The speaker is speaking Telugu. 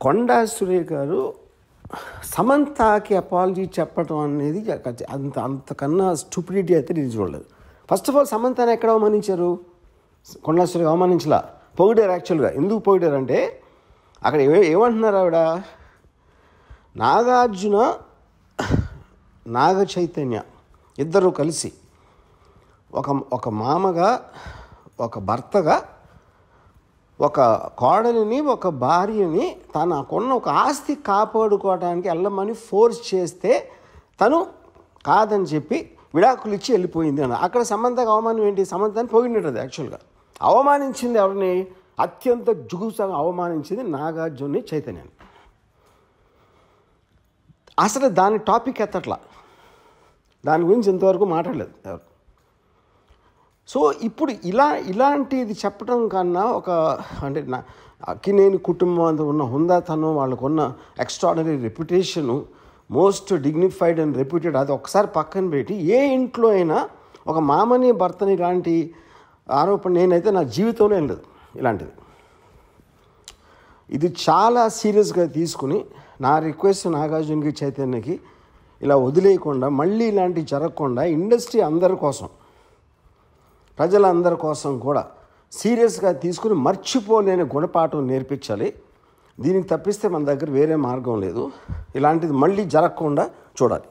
కొండా సురేఖ గారు సమంతకి అపాలజీ చెప్పడం అనేది అంతకన్నా స్టూపిడిటీ అయితే నేను చూడలేదు. ఫస్ట్ ఆఫ్ ఆల్ సమంతని ఎక్కడ అవమానించారు? కొండా సురేఖ అవమానించలా, పొగిడారు. యాక్చువల్గా ఎందుకు పొగిడారంటే అక్కడ ఏమంటున్నారు ఆవిడ, నాగార్జున నాగ చైతన్య ఇద్దరు కలిసి ఒక మామగా ఒక భర్తగా ఒక కోడలిని ఒక భార్యని తనకున్న ఒక ఆస్తి కాపాడుకోవడానికి వెళ్ళమని ఫోర్స్ చేస్తే తను కాదని చెప్పి విడాకులు ఇచ్చి వెళ్ళిపోయింది అని. అక్కడ సమంతకు అవమానం ఏంటి? సమంతని పొగిడినది. యాక్చువల్గా అవమానించింది ఎవరిని? అత్యంత జుగుప్సగా అవమానించింది నాగార్జున చైతన్యాన్ని. అసలు దాని టాపిక్ ఎత్తట్లా, దాని గురించి ఇంతవరకు మాట్లాడలేదు ఎవరు. సో ఇప్పుడు ఇలాంటిది చెప్పడం కన్నా అంటే అక్కినేని కుటుంబం అంత ఉన్న హుందాతనం, వాళ్ళకున్న extraordinary reputation, most dignified and reputed, అది ఒకసారి పక్కన పెట్టి ఏ ఇంట్లో అయినా ఒక మామని భర్తని ఇలాంటి ఆరోపణ నేనైతే నా జీవితంలో ఏం లేదు ఇలాంటిది. ఇది చాలా సీరియస్గా తీసుకుని నా రిక్వెస్ట్ నాగార్జునకి చైతన్యకి ఇలా వదిలేయకుండా, మళ్ళీ ఇలాంటివి జరగకుండా ఇండస్ట్రీ అందరి కోసం, ప్రజలందరి కోసం కూడా సీరియస్గా తీసుకుని మర్చిపోలేని గుణపాఠం నేర్పించాలి. దీనికి తప్పిస్తే మన దగ్గర వేరే మార్గం లేదు. ఇలాంటిది మళ్ళీ జరగకుండా చూడాలి.